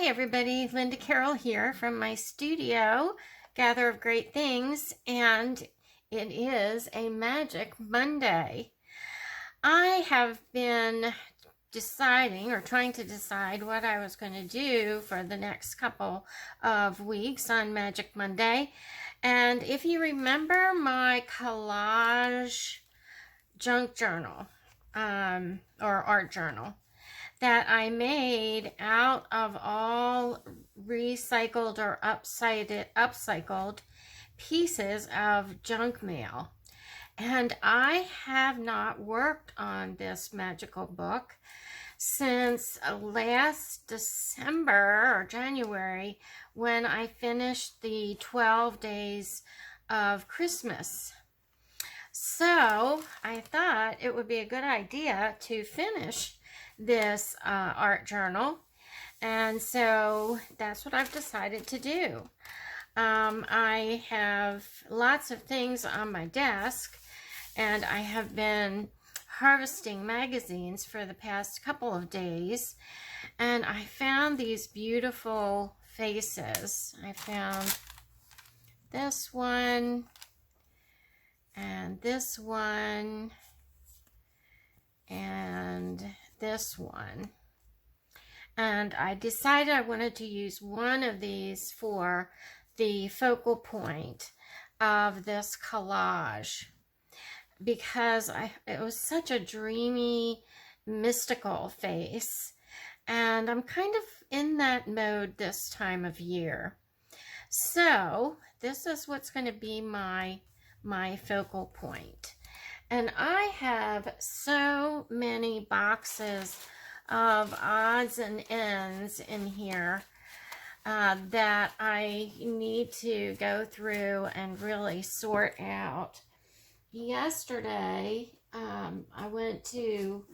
Hi everybody, Linda Carol here from my studio, Gather of Great Things, and it is a Magic Monday. I have been deciding or trying to decide what I was going to do for the next couple of weeks on Magic Monday. And if you remember my collage junk journal or art journal that I made out of all recycled or upcycled pieces of junk mail. And I have not worked on this magical book since last December or January when I finished the 12 days of Christmas. So I thought it would be a good idea to finish this art journal, and so that's what I've decided to do. I have lots of things on my desk, and I have been harvesting magazines for the past couple of days, and I found these beautiful faces. I found this one and this one and this one, and I decided I wanted to use one of these for the focal point of this collage because it was such a dreamy, mystical face, and I'm kind of in that mode this time of year. So this is what's going to be my focal point. And I have so many boxes of odds and ends in here that I need to go through and really sort out. Yesterday, I went to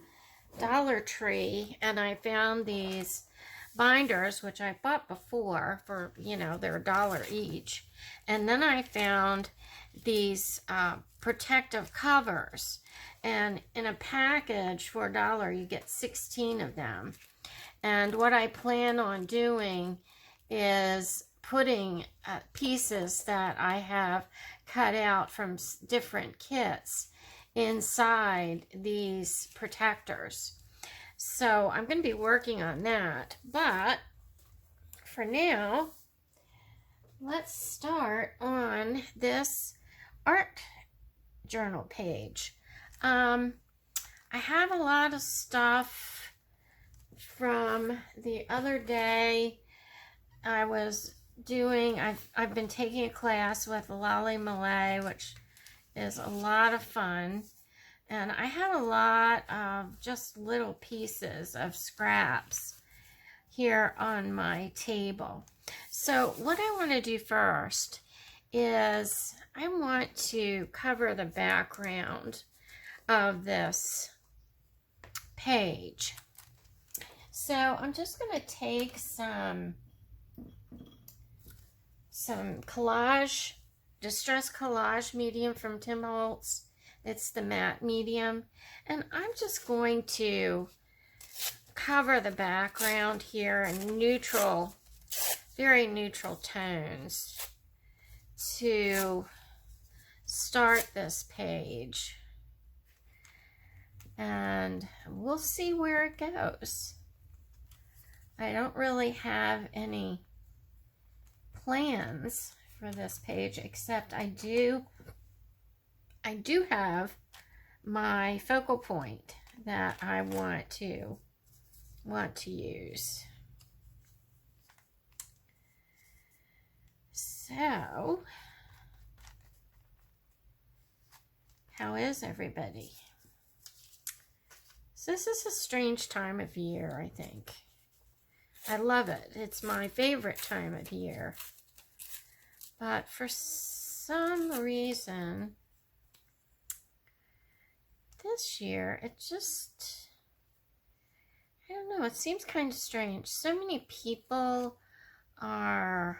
Dollar Tree and I found these binders, which I bought before for, they're $1 each. And then I found these protective covers, and in a package for $1 you get 16 of them. And what I plan on doing is putting pieces that I have cut out from different kits inside these protectors. So I'm going to be working on that, but for now let's start on this art journal page. I have a lot of stuff from the other day. I've been taking a class with Lolly Malay, which is a lot of fun, and I have a lot of just little pieces of scraps here on my table. So what I want to do first is I want to cover the background of this page. So I'm just going to take some distress collage medium from Tim Holtz. It's the matte medium, and I'm just going to cover the background here in very neutral tones to start this page, and we'll see where it goes. I don't really have any plans for this page, except I do have my focal point that I want to use. So, how is everybody? So this is a strange time of year, I think. I love it. It's my favorite time of year. But for some reason, this year, it just, I don't know, it seems kind of strange. So many people are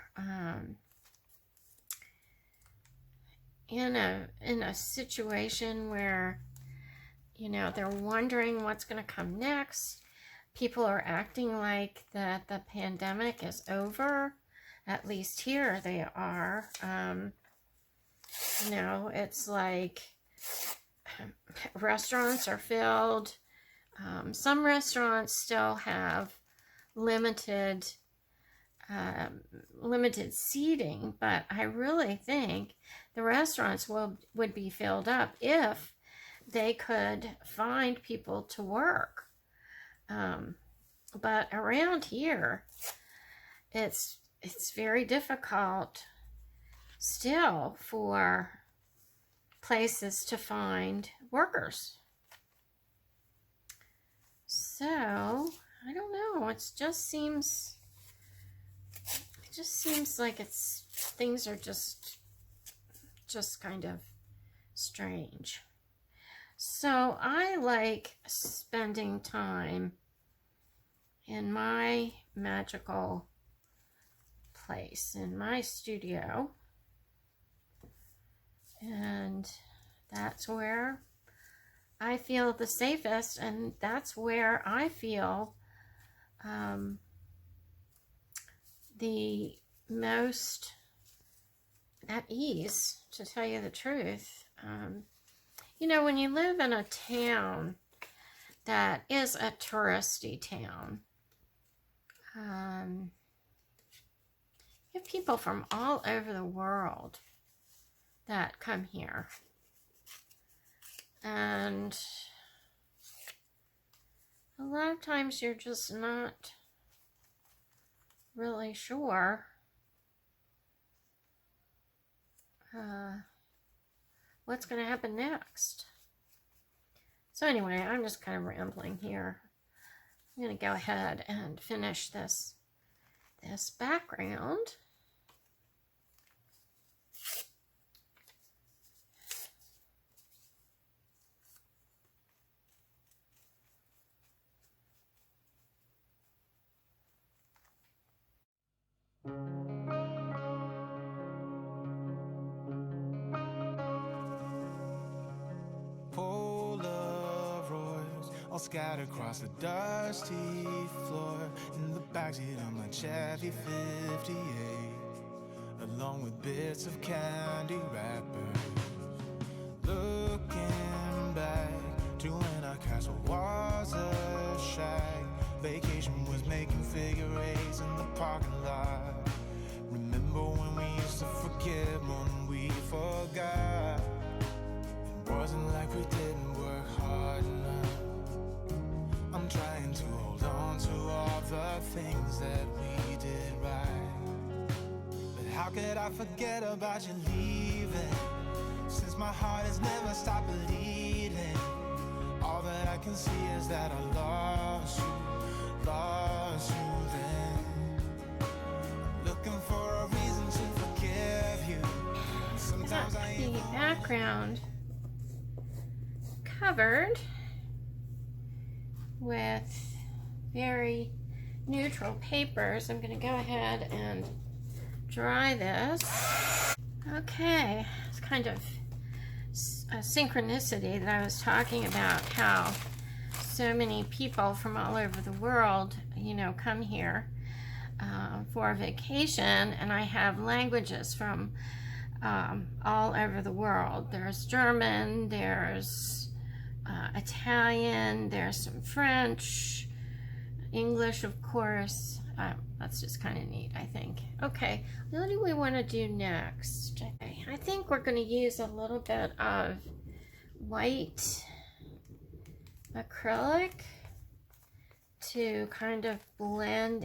in a situation where, they're wondering what's going to come next. people are acting like that the pandemic is over. At least here they are. You know, it's like restaurants are filled. Some restaurants still have limited seating, but I really think the restaurants would be filled up if they could find people to work. But around here, it's very difficult still for places to find workers. So I don't know. It just seems like things are just kind of strange. So I like spending time in my magical place, in my studio, and that's where I feel the safest, and that's where I feel the most at ease, to tell you the truth. You know, when you live in a town that is a touristy town, you have people from all over the world that come here. And a lot of times you're just not really sure what's going to happen next. So anyway, I'm just kind of rambling here. I'm going to go ahead and finish this background. Polaroids all scattered across the dusty floor in the backseat of my Chevy 58, along with bits of candy wrappers. Looking back to when our castle was a shack, vacation was making figure eights in the parking lot. Remember when we used to forgive when we forgot? It wasn't like we didn't work hard enough. I'm trying to hold on to all the things that we did right. But how could I forget about you leaving? Since my heart has never stopped bleeding, all that I can see is that I lost you then. I'm looking for a reason to forgive you. Sometimes I The background covered with very neutral papers. I'm going to go ahead and dry this. Okay, it's kind of a synchronicity that I was talking about, how so many people from all over the world, you know, come here for a vacation, and I have languages from all over the world. There's German, there's Italian, there's some French, English, of course. That's just kind of neat, I think. Okay, what do we want to do next? Okay, I think we're going to use a little bit of white acrylic to kind of blend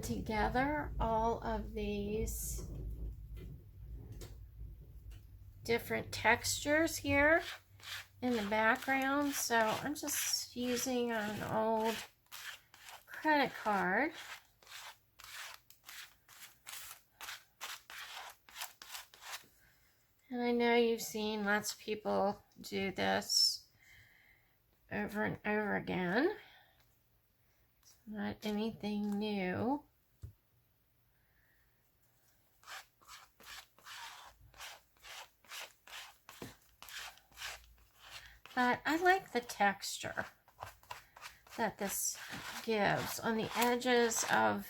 together all of these different textures here in the background. So I'm just using an old credit card. And I know you've seen lots of people do this over and over again. It's not anything new. But I like the texture. that this gives on the edges of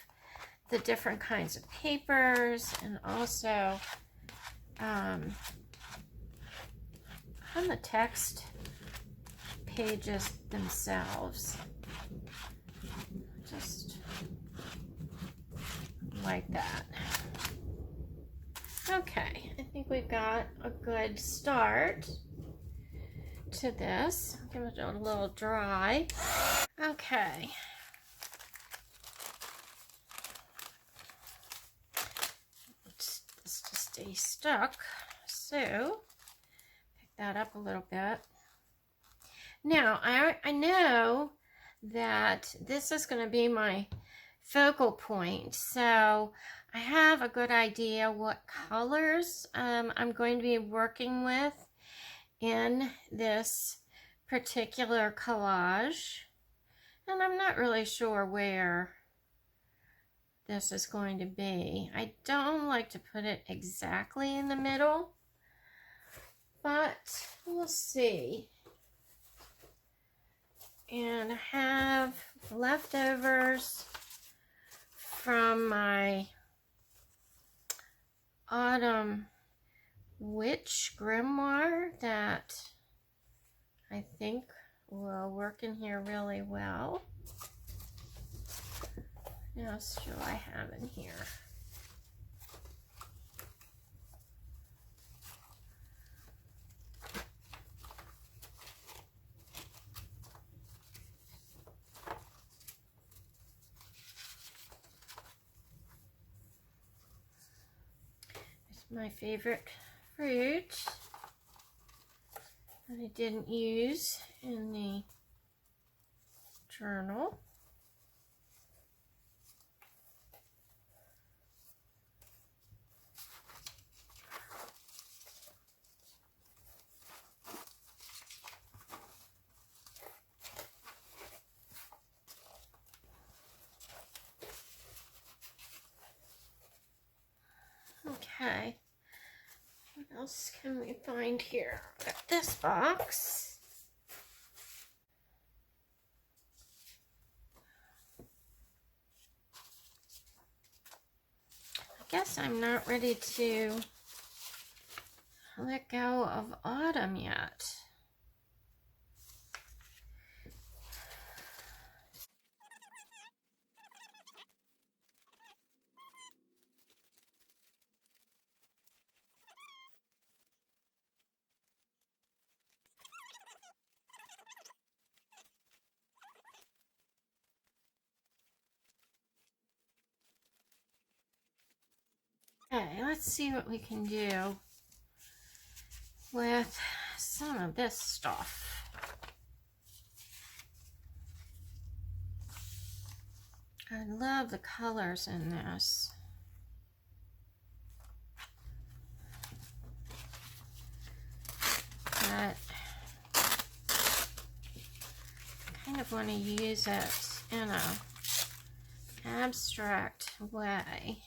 the different kinds of papers, and also on the text pages themselves. Just like that. Okay, I think we've got a good start to this. Give it a little dry. Okay. This to stay stuck. So pick that up a little bit. Now I know that this is going to be my focal point, so I have a good idea what colors I'm going to be working with in this particular collage, and I'm not really sure where this is going to be. I don't like to put it exactly in the middle, but we'll see. And I have leftovers from my Autumn Witch grimoire that I think will work in here really well. What else do I have in here? My favorite fruit that I didn't use in the journal. Okay. What else can we find here? Got this box. I guess I'm not ready to let go of autumn yet. Okay, let's see what we can do with some of this stuff. I love the colors in this. But I kind of want to use it in an abstract way.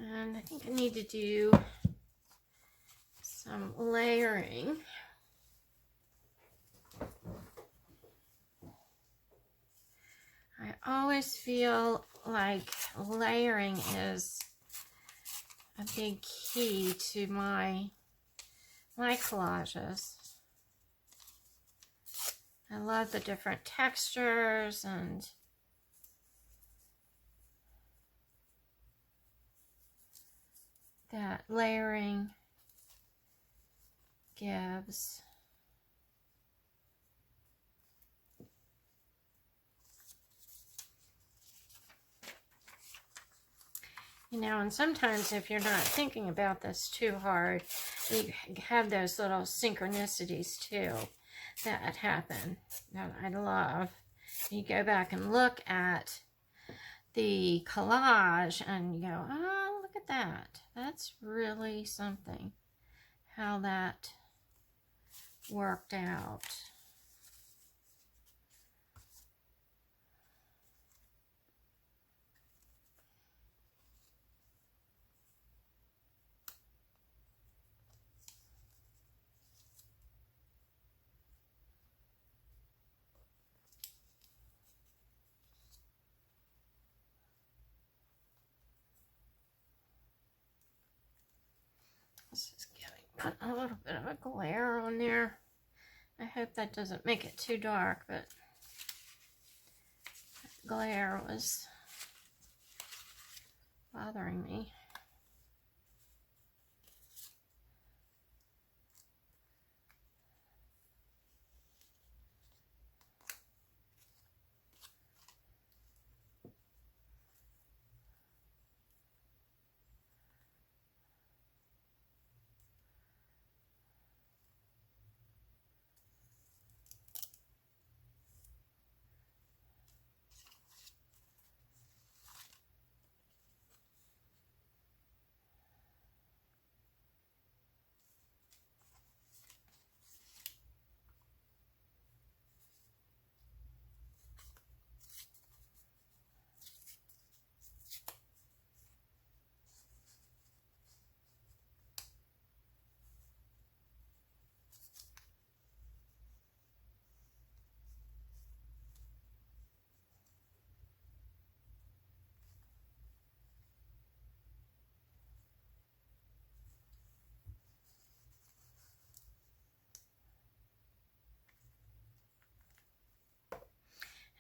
And I think I need to do some layering. I always feel like layering is a big key to my collages. I love the different textures and that layering gives. You know, and sometimes if you're not thinking about this too hard, you have those little synchronicities too that happen that I love. You go back and look at the collage and you go, oh, look at that. That's really something, how that worked out. This is put a little bit of a glare on there. I hope that doesn't make it too dark, but glare was bothering me.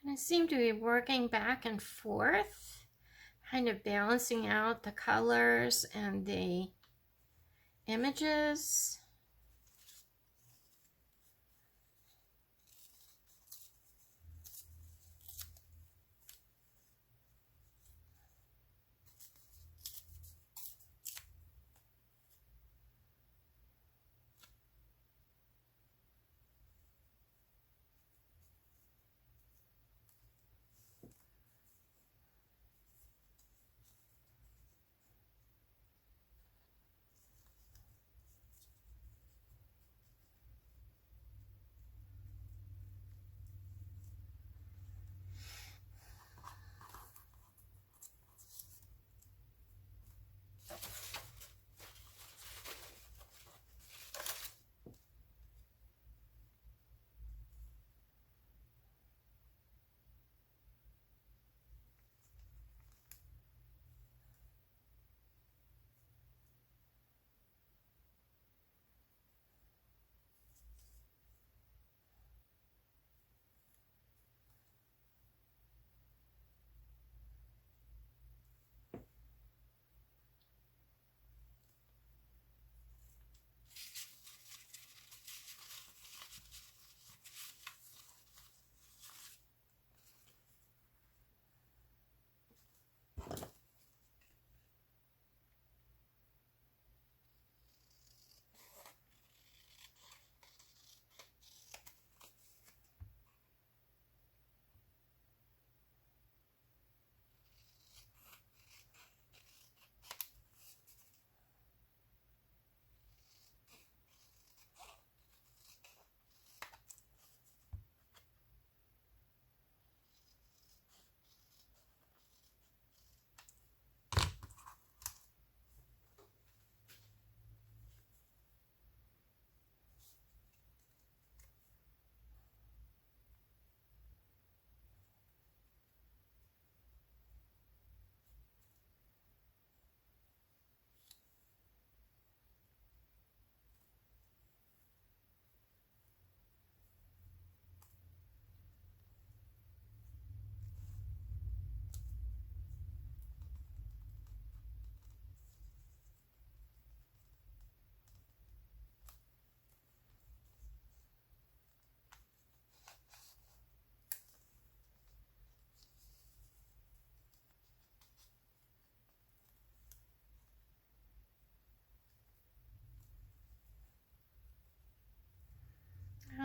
And I seem to be working back and forth, kind of balancing out the colors and the images.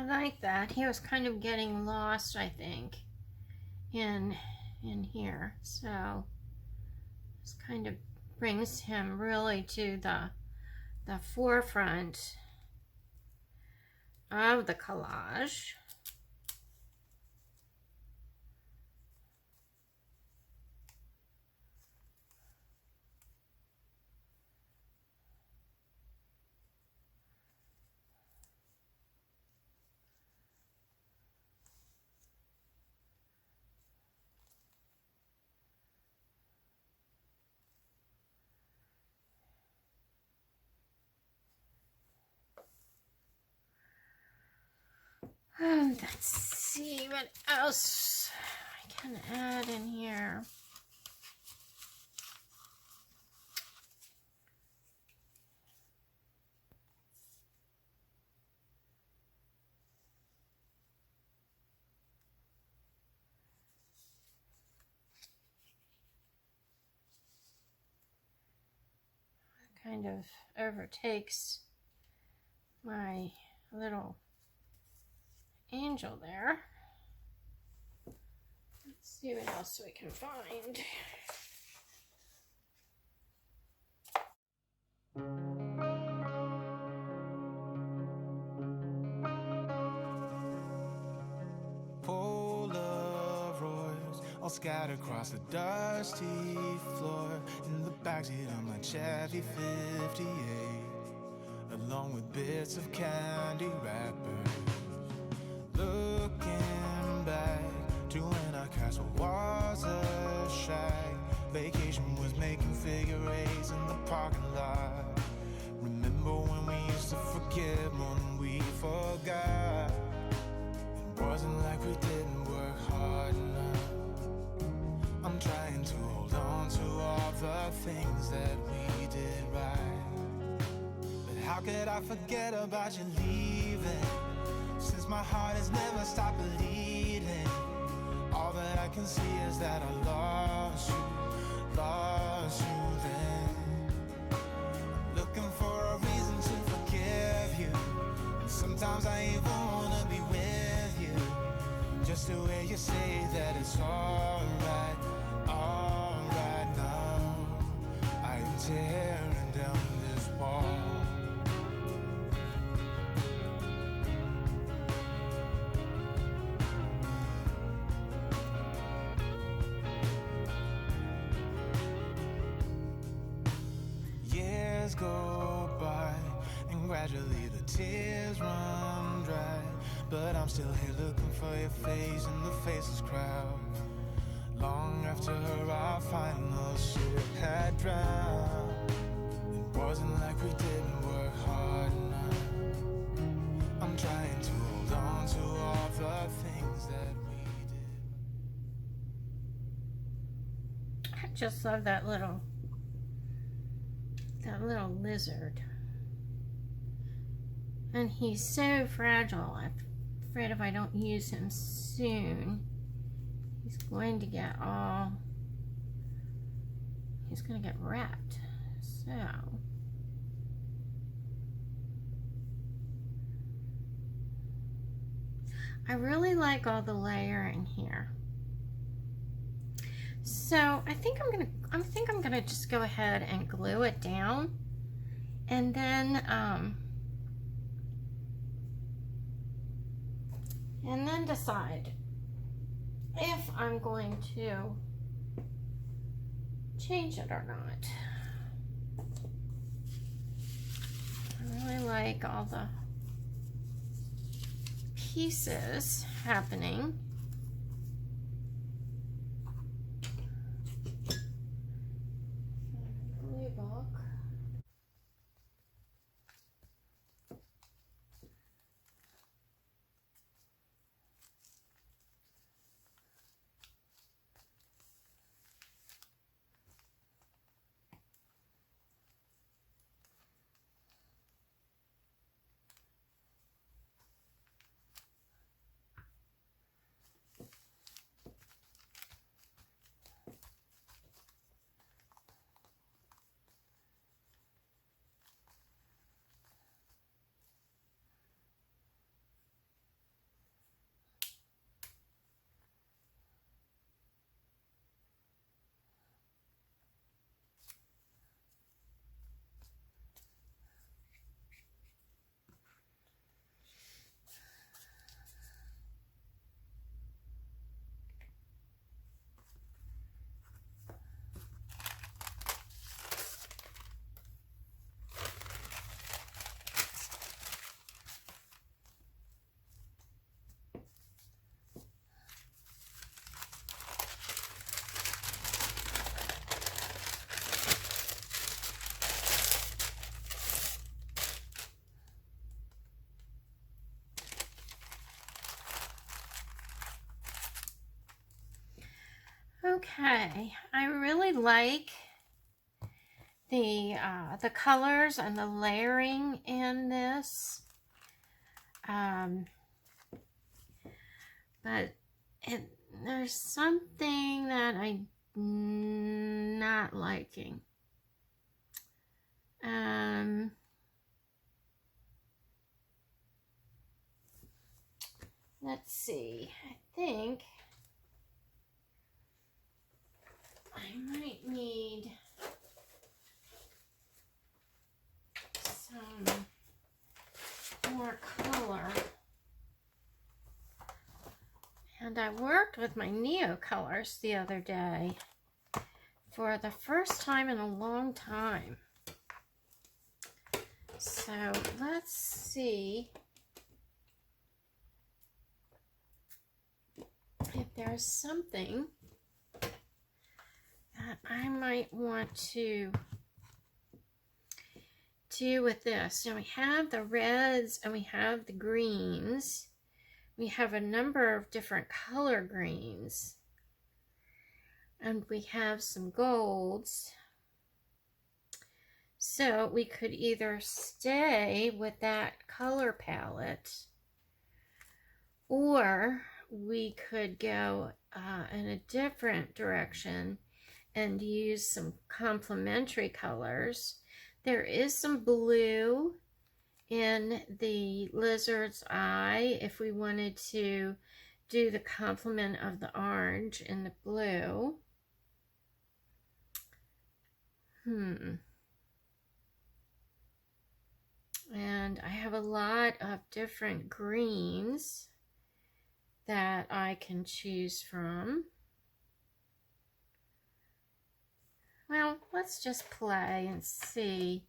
I like that. He was kind of getting lost, I think, in here. So this kind of brings him really to the forefront of the collage. Let's see what else I can add in here. It kind of overtakes my little angel there. Let's see what else we can find. Polaroids all scattered across the dusty floor in the backseat of my Chevy 58, along with bits of candy wrappers. Looking back to when our castle was a shack, vacation was making figure eights in the parking lot. Remember when we used to forget when we forgot? It wasn't like we didn't work hard enough. I'm trying to hold on to all the things that we did right. But how could I forget about you leaving? Since my heart has never stopped bleeding, all that I can see is that I lost you then. I'm looking for a reason to forgive you, and sometimes I even wanna be with you, just the way you say that it's alright now. I am tearing down this wall. Go by, and gradually the tears run dry, but I'm still here looking for your face in the faceless crowd. Long after our final ship had drowned, it wasn't like we didn't work hard enough. I'm trying to hold on to all the things that we did. I just love that little lizard. And he's so fragile. I'm afraid if I don't use him soon, he's going to get wrapped. So I really like all the layering here. So I think I'm gonna just go ahead and glue it down, and then decide if I'm going to change it or not. I really like all the pieces happening. Okay, I really like the colors and the layering in this, but there's something that I'm not liking. Let's see. I think I might need some more color. And I worked with my Neo colors the other day for the first time in a long time. So let's see if there's something that I might want to do with this. So we have the reds and we have the greens. We have a number of different color greens. And we have some golds. So we could either stay with that color palette, or we could go in a different direction and use some complementary colors. There is some blue in the lizard's eye if we wanted to do the complement of the orange in the blue. And I have a lot of different greens that I can choose from. Well, let's just play and see.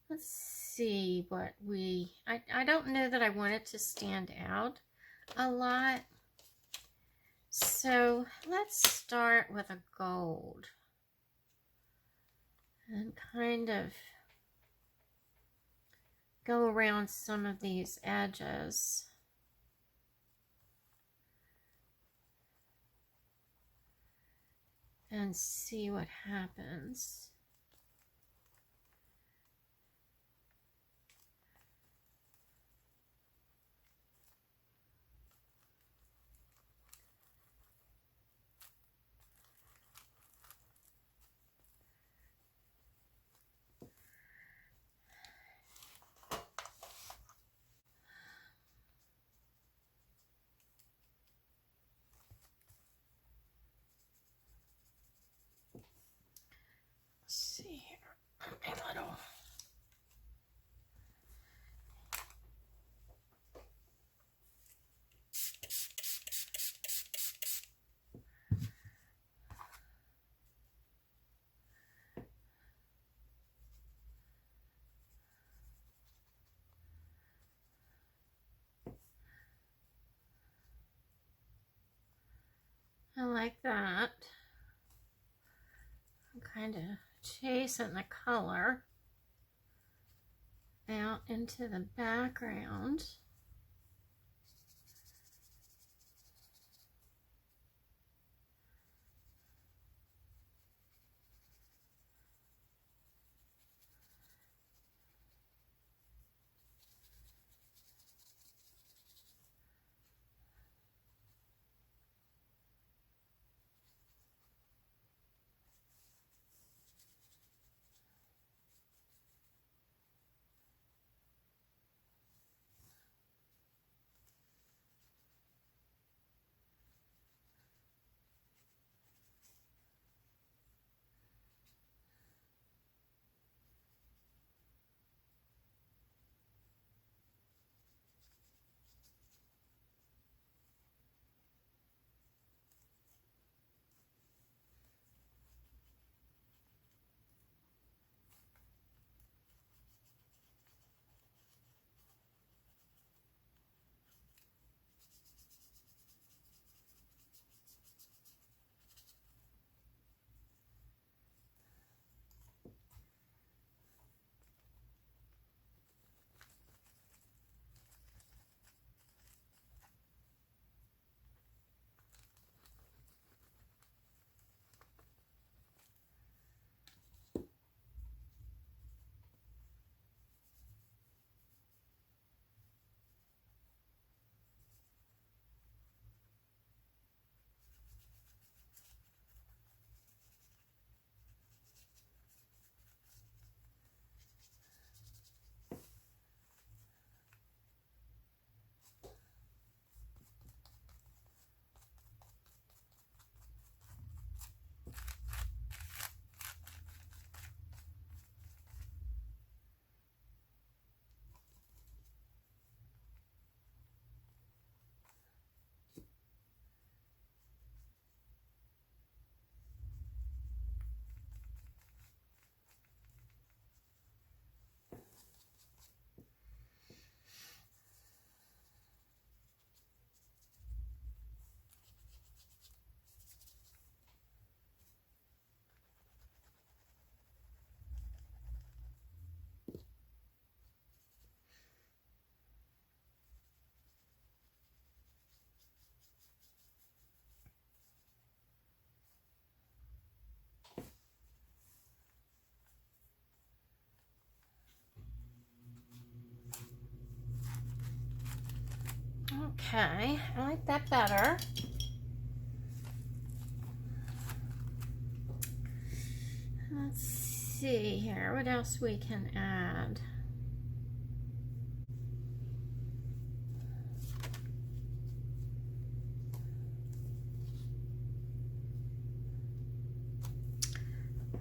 Let's see what I don't know that I want it to stand out a lot. So let's start with a gold and kind of go around some of these edges. And see what happens. Let's see here. A little. I like that. I'm kind of chasing the color out into the background. Okay, I like that better. Let's see here, what else we can add.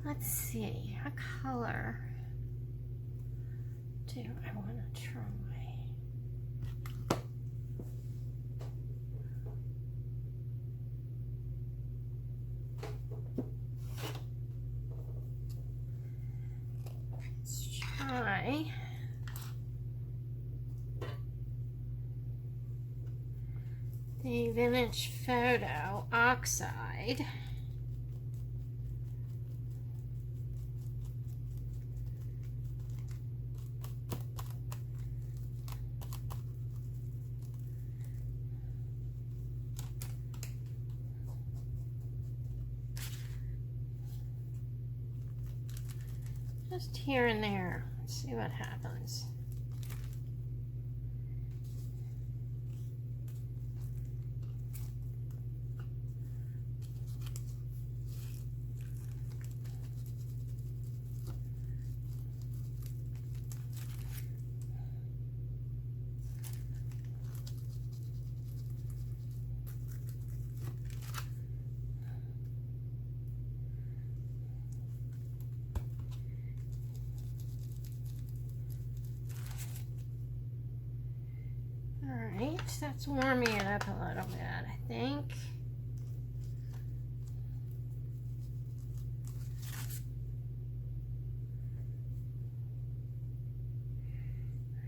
Let's see, what color do I want to try? Let's try the Vintage Photo Oxide. Just here and there. Let's see what happens. Alright, that's warming it up a little bit, I think.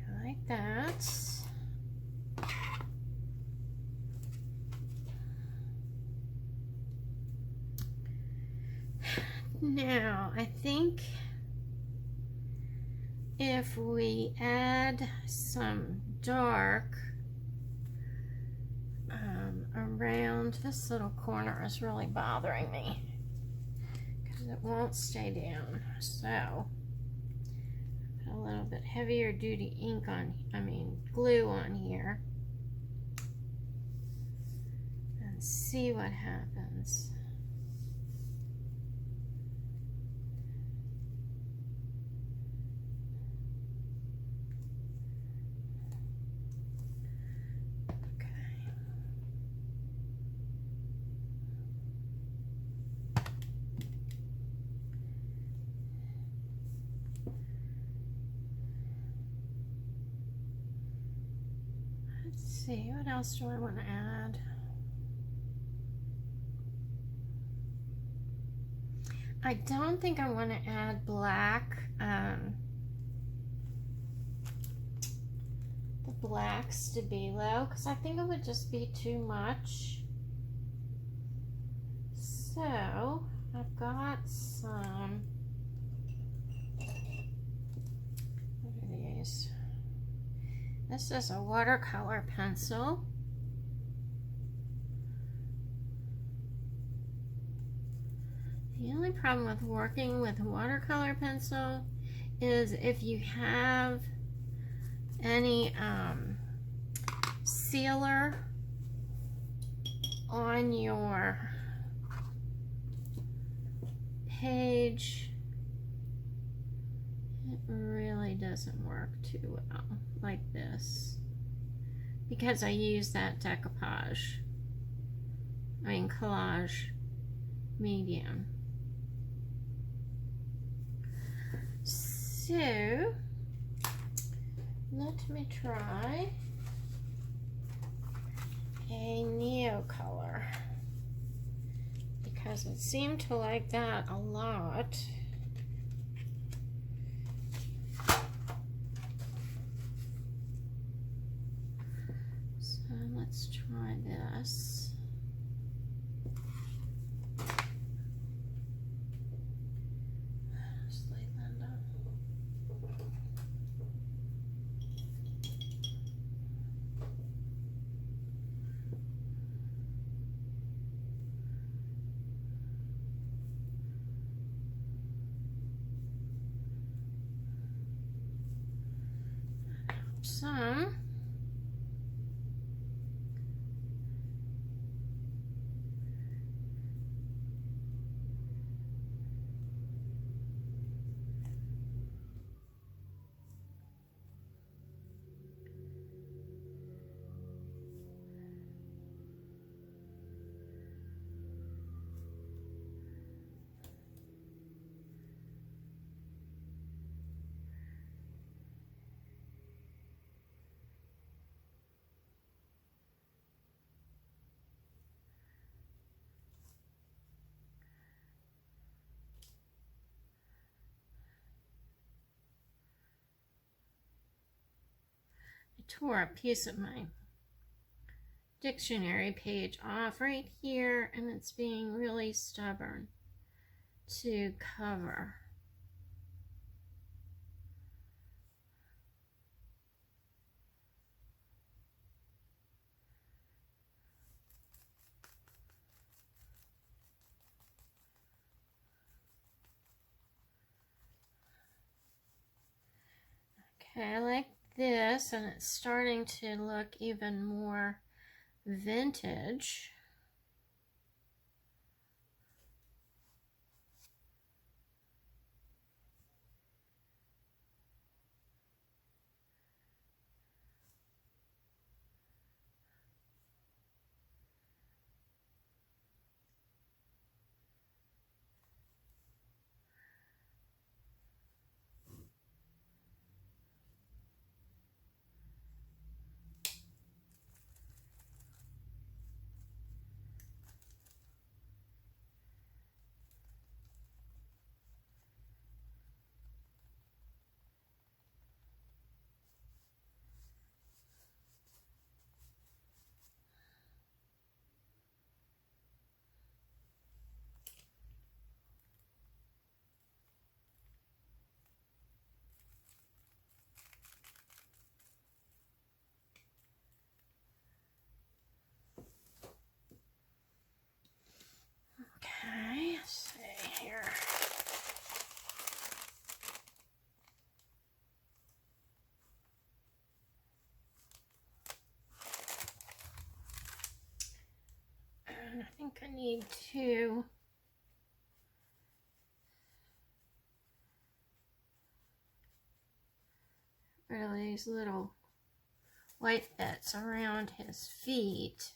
I like that. Now, I think if we add some dark around this little corner is really bothering me because it won't stay down. So put a little bit heavier duty ink on, glue on here and see what happens. Let's see, what else do I want to add? I don't think I want to add black, the black stabilo, because I think it would just be too much. So I've got some, what are these? This is a watercolor pencil. The only problem with working with a watercolor pencil is if you have any sealer on your page, it really doesn't work too well like this because I use that collage medium. So let me try a Neocolor because it seemed to like that a lot. So let's try this. Some. tore a piece of my dictionary page off right here, and it's being really stubborn to cover. Okay, I like this, and it's starting to look even more vintage. Okay, let's see here. And I think I need to get rid of these little white bits around his feet,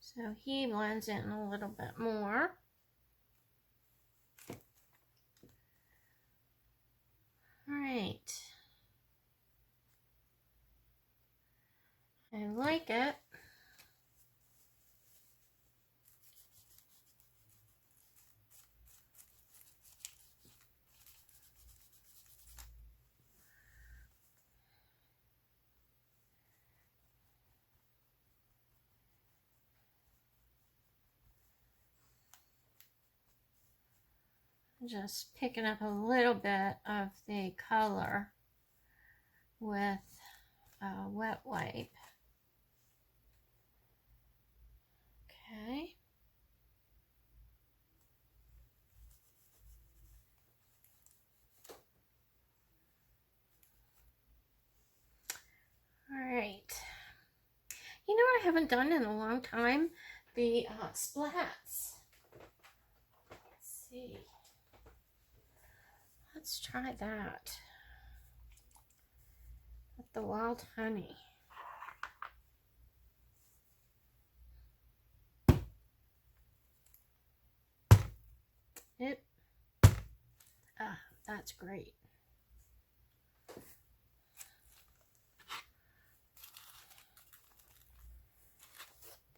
so he blends in a little bit more. All right, I like it. Just picking up a little bit of the color with a wet wipe. Okay. All right. You know what I haven't done in a long time? The splats. Let's see. Let's try that with the wild honey. That's great.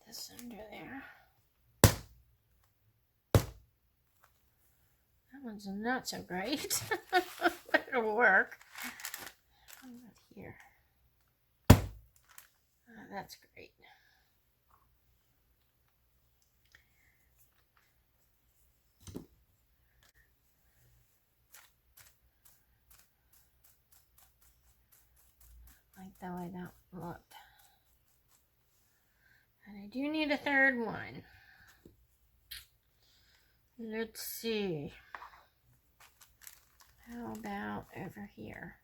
This under there. That one's not so great, but it'll work. How about here? That's great. I like the way that one looked. And I do need a third one. Let's see. How about over here?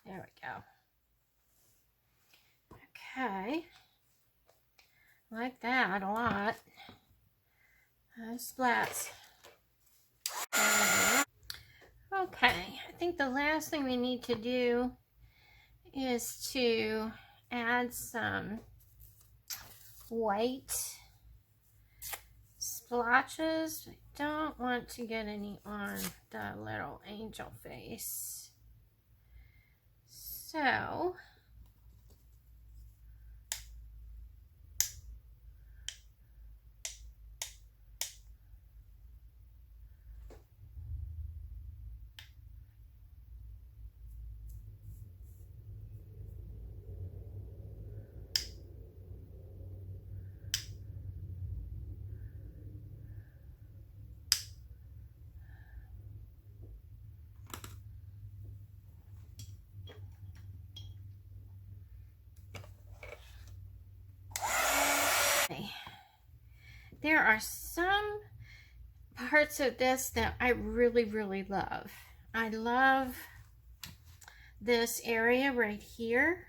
There we go. Okay. Like that a lot. Splats. Okay, I think the last thing we need to do is to add some white splotches. I don't want to get any on the little angel face. So there are some parts of this that I really, really love. I love this area right here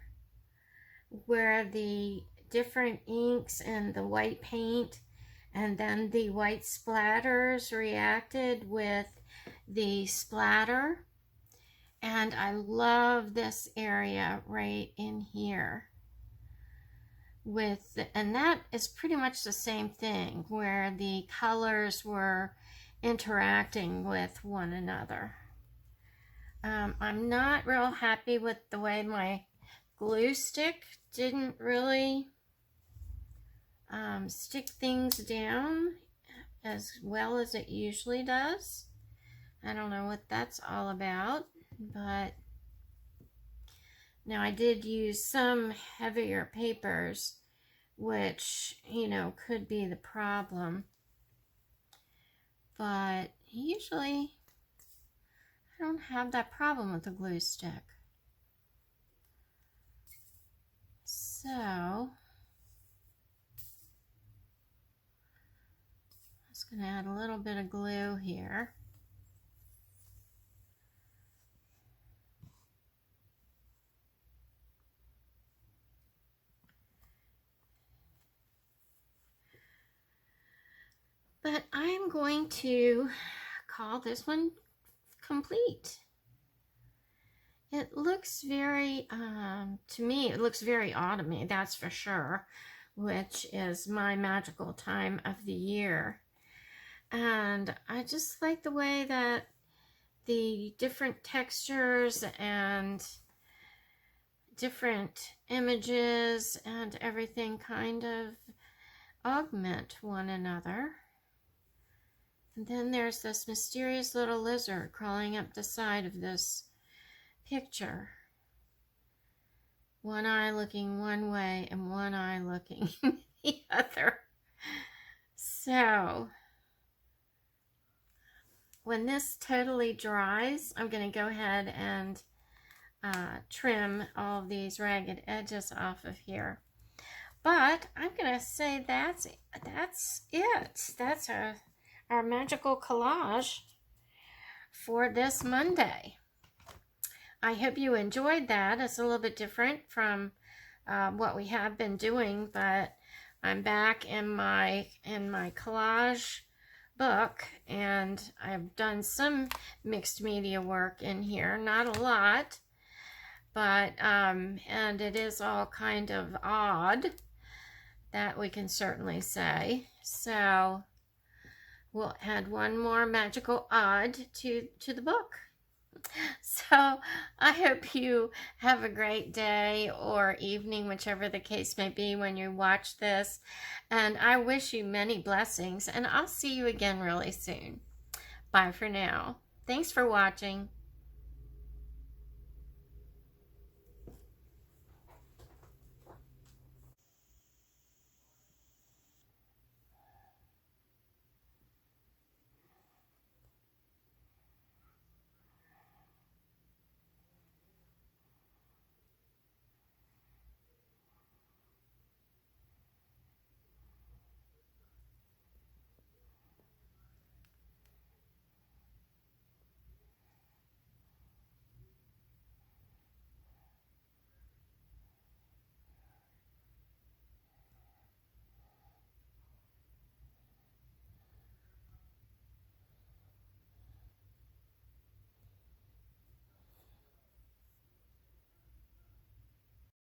where the different inks and the white paint and then the white splatters reacted with the splatter. And I love this area right in here and that is pretty much the same thing where the colors were interacting with one another. I'm not real happy with the way my glue stick didn't really stick things down as well as it usually does. I don't know what that's all about, but now I did use some heavier papers, which, you know, could be the problem. But usually I don't have that problem with the glue stick. So I'm just going to add a little bit of glue here. But I'm going to call this one complete. It looks very, to me, it looks very autumny, that's for sure, which is my magical time of the year. And I just like the way that the different textures and different images and everything kind of augment one another. And then there's this mysterious little lizard crawling up the side of this picture. One eye looking one way and one eye looking the other. So when this totally dries, I'm going to go ahead and trim all of these ragged edges off of here. But I'm going to say that's it. That's our magical collage for this Monday. I hope you enjoyed that. It's a little bit different from what we have been doing, but I'm back in my collage book, and I've done some mixed media work in here, not a lot, but and it is all kind of odd, that we can certainly say. So we'll add one more magical odd to the book. So I hope you have a great day or evening, whichever the case may be when you watch this. And I wish you many blessings, and I'll see you again really soon. Bye for now. Thanks for watching.